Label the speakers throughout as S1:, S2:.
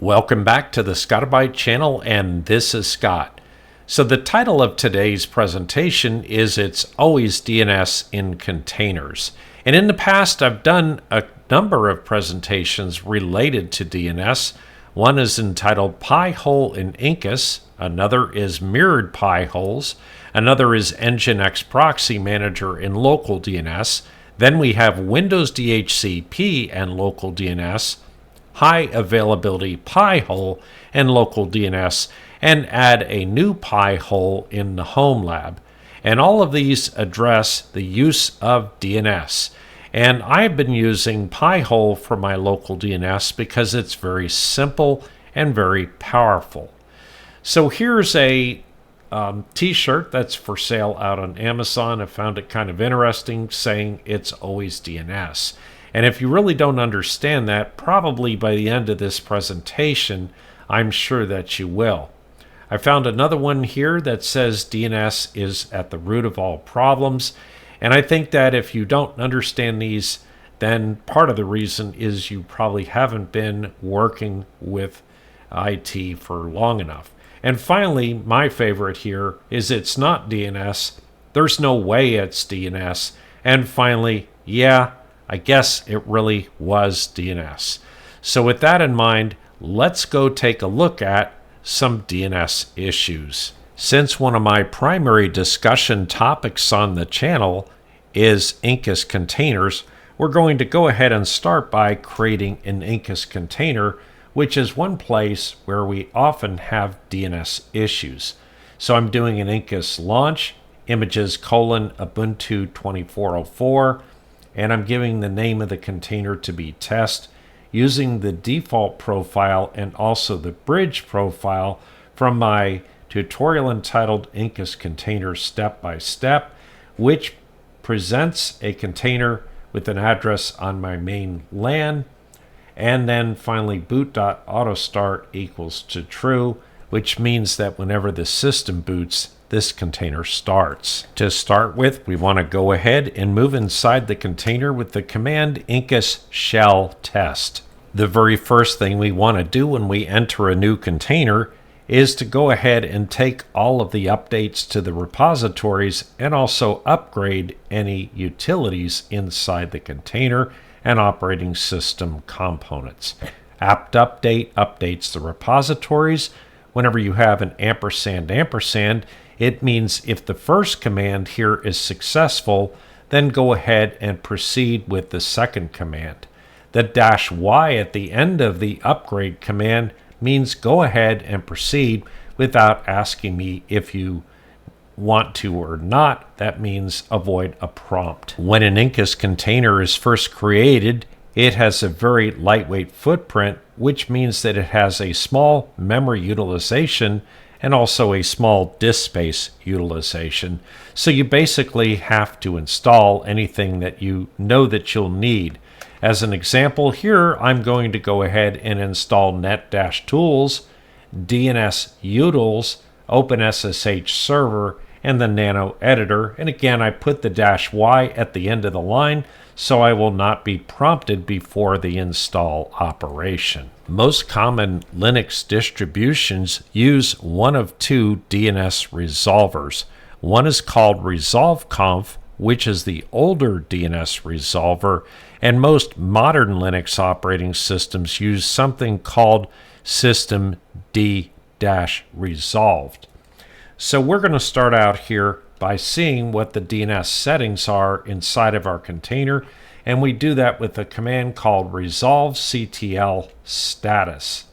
S1: Welcome back to the Scotti-BYTE channel, and this is Scott. So the title of today's presentation is It's Always DNS in Containers. And in the past, I've done a number of presentations related to DNS. One is entitled Pi-hole in Incus, another is Mirrored Pi-holes, another is Nginx Proxy Manager in local DNS. Then we have Windows DHCP and local DNS, high availability Pi-hole and local DNS, and add a new Pi-hole in the home lab. And all of these address the use of DNS. And I've been using Pi-hole for my local DNS because it's very simple and very powerful. So here's a t-shirt that's for sale out on Amazon. I found it kind of interesting, saying it's always DNS. And if you really don't understand that, probably by the end of this presentation, I'm sure that you will. I found another one here that says DNS is at the root of all problems. And I think that if you don't understand these, then part of the reason is you probably haven't been working with IT for long enough. And finally, my favorite here is it's not DNS. There's no way it's DNS. And finally, yeah, I guess it really was DNS. So with that in mind, let's go take a look at some DNS issues. Since one of my primary discussion topics on the channel is incus containers, we're going to go ahead and start by creating an incus container, which is one place where we often have DNS issues. So I'm doing an incus launch, images : Ubuntu 2404, and I'm giving the name of the container to be test, using the default profile and also the bridge profile from my tutorial entitled Incus Containers Step by Step, which presents a container with an address on my main LAN, and then finally boot.autostart equals to true, which means that whenever the system boots, this container starts. To start with, we want to go ahead and move inside the container with the command incus shell test. The very first thing we want to do when we enter a new container is to go ahead and take all of the updates to the repositories and also upgrade any utilities inside the container and operating system components. apt update updates the repositories. Whenever you have an ampersand, it means if the first command here is successful, then go ahead and proceed with the second command. The -y at the end of the upgrade command means go ahead and proceed without asking me if you want to or not. That means avoid a prompt. When an incus container is first created, it has a very lightweight footprint, which means that it has a small memory utilization and also a small disk space utilization. So you basically have to install anything that you know that you'll need. As an example here, I'm going to go ahead and install net-tools, DNS utils, OpenSSH server, and the nano editor. And again, I put the -y at the end of the line so I will not be prompted before the install operation. Most common Linux distributions use one of two DNS resolvers. One is called resolv.conf, which is the older DNS resolver, and most modern Linux operating systems use something called system D-resolved. So we're going to start out here by seeing what the DNS settings are inside of our container, and we do that with a command called resolv.ctl status.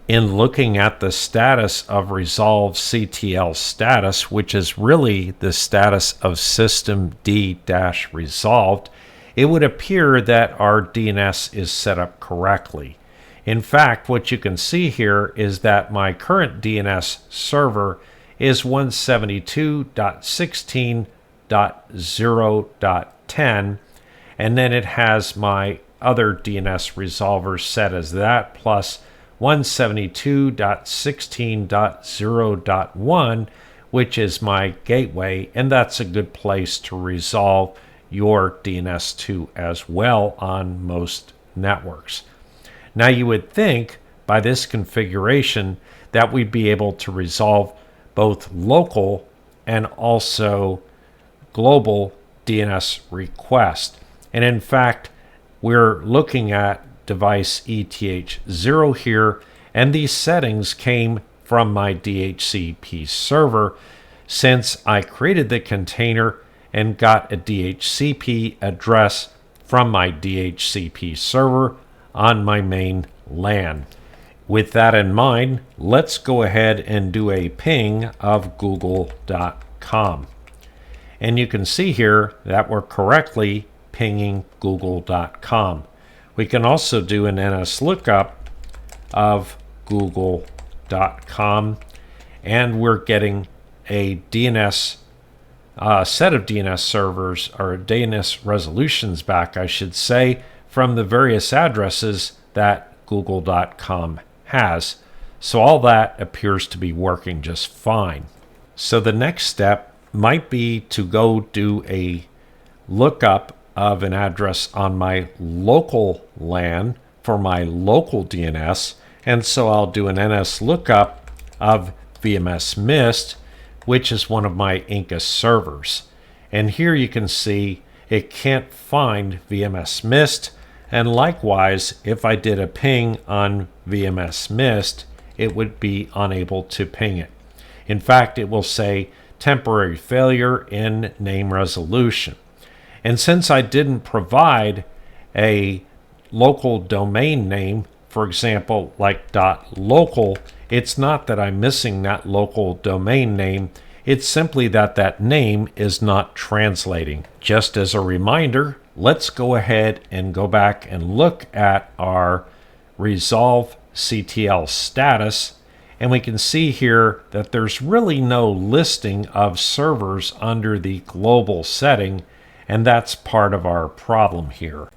S1: In looking at the status of resolv.ctl status, which is really the status of system D-resolved, it would appear that our DNS is set up correctly. In fact, what you can see here is that my current DNS server is 172.16.0.10, and then it has my other DNS resolver set as that, plus 172.16.0.1, which is my gateway, and that's a good place to resolve your DNS to as well on most networks. Now you would think by this configuration that we'd be able to resolve both local and also global DNS requests. And in fact, we're looking at device ETH0 here, and these settings came from my DHCP server since I created the container and got a DHCP address from my DHCP server on my main LAN. With that in mind, let's go ahead and do a ping of google.com. And you can see here that we're correctly pinging google.com. We can also do an NS lookup of google.com, and we're getting a DNS set of DNS servers, or DNS resolutions back, I should say, from the various addresses that google.com has. So all that appears to be working just fine. So the next step might be to go do a lookup of an address on my local LAN for my local DNS. And so I'll do an NS lookup of VMS Mist, which is one of my incus servers. And here you can see it can't find VMS Mist. And likewise, if I did a ping on VMS Mist, it would be unable to ping it. In fact, it will say temporary failure in name resolution. And since I didn't provide a local domain name, for example, like .local, it's not that I'm missing that local domain name. It's simply that that name is not translating. Just as a reminder, let's go ahead and go back and look at our resolv.CTL status. And we can see here that there's really no listing of servers under the global setting, and that's part of our problem here.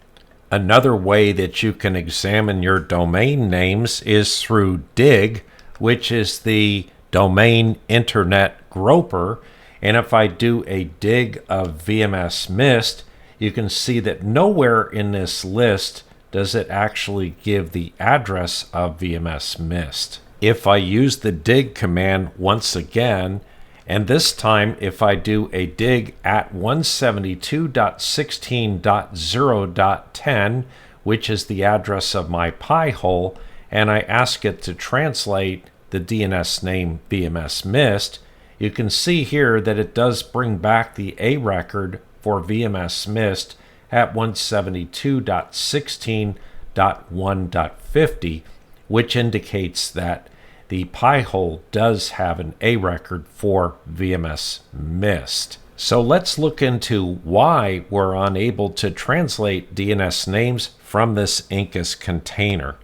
S1: Another way that you can examine your domain names is through DIG, which is the domain internet groper. And if I do a dig of VMS Mist, you can see that nowhere in this list does it actually give the address of VMS Mist. If I use the dig command once again, and this time if I do a dig at 172.16.0.10, which is the address of my pie hole, and I ask it to translate the DNS name VMS Mist, you can see here that it does bring back the A record for VMS Mist at 172.16.1.50, which indicates that the pie hole does have an A record for VMS Mist. So let's look into why we're unable to translate DNS names from this incus container.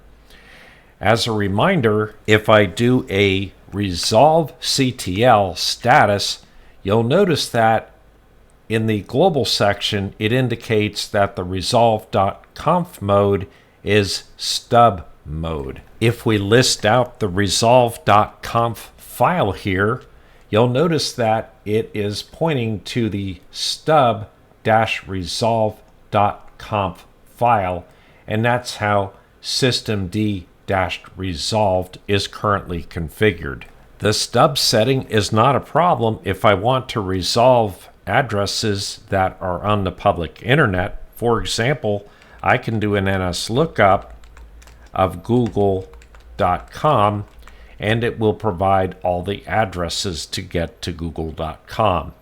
S1: As a reminder, if I do a resolv.CTL status, you'll notice that in the global section, it indicates that the resolv.conf mode is stub mode. If we list out the resolv.conf file here, you'll notice that it is pointing to the stub-resolv.conf file, and that's how systemd-resolved is currently configured. The stub setting is not a problem if I want to resolve addresses that are on the public internet. For example, I can do an NS lookup of google.com, and it will provide all the addresses to get to google.com.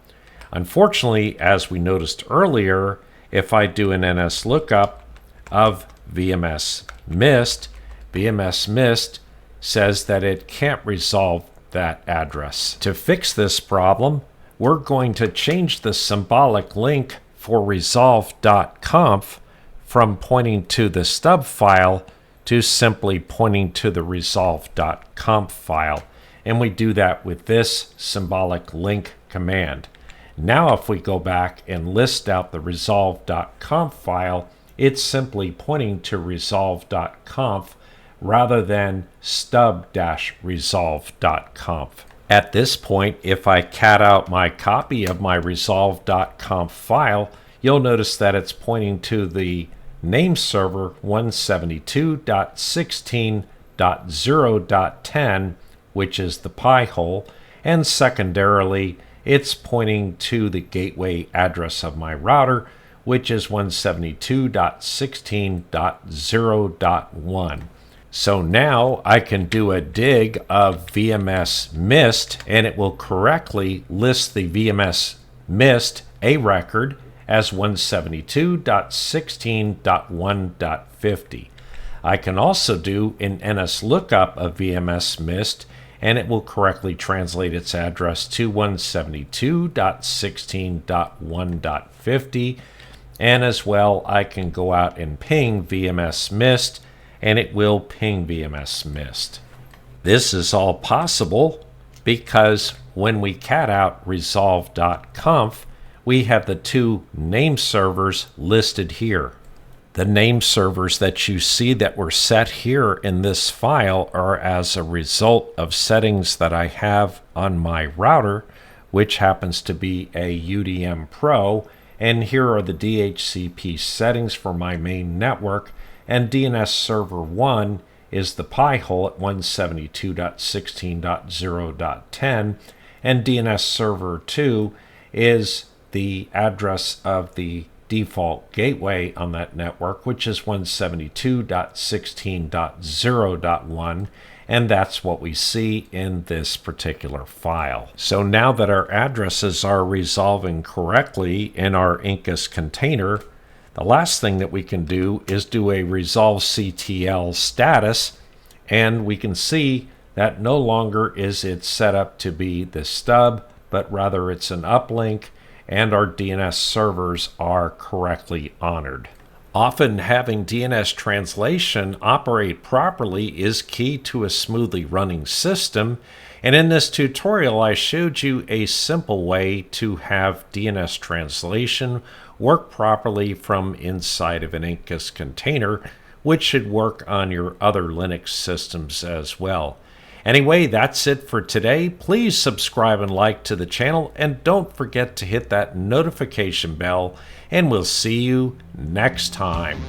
S1: Unfortunately, as we noticed earlier, if I do an NS lookup of VMS Mist, VMS Mist says that it can't resolve that address. To fix this problem, we're going to change the symbolic link for resolv.conf from pointing to the stub file to simply pointing to the resolv.conf file. And we do that with this symbolic link command. Now if we go back and list out the resolv.conf file, it's simply pointing to resolv.conf rather than stub-resolv.conf. At this point, if I cat out my copy of my resolv.conf file, you'll notice that it's pointing to the name server 172.16 172.0.10, which is the pi hole, and secondarily, it's pointing to the gateway address of my router, which is 172.16.0.1. So now I can do a dig of VMS missed, and it will correctly list the VMS missed A record as 172.16.1.50. I can also do an NS lookup of VMS missed, and it will correctly translate its address to 172.16.1.50. And as well, I can go out and ping VMS missed, and it will ping VMS missed. This is all possible because when we cat out resolv.conf, we have the two name servers listed here. The name servers that you see that were set here in this file are as a result of settings that I have on my router, which happens to be a UDM Pro, and here are the DHCP settings for my main network, and DNS server 1 is the pi hole at 172.16.0.10, and DNS server 2 is the address of the default gateway on that network, which is 172.16.0.1, and that's what we see in this particular file. So now that our addresses are resolving correctly in our incus container, the last thing that we can do is do a resolv.ctl status, and we can see that no longer is it set up to be the stub, but rather it's an uplink, and our DNS servers are correctly honored. Often having DNS translation operate properly is key to a smoothly running system, and in this tutorial I showed you a simple way to have DNS translation work properly from inside of an incus container, which should work on your other Linux systems as well. Anyway, that's it for today. Please subscribe and like to the channel, and don't forget to hit that notification bell, and we'll see you next time.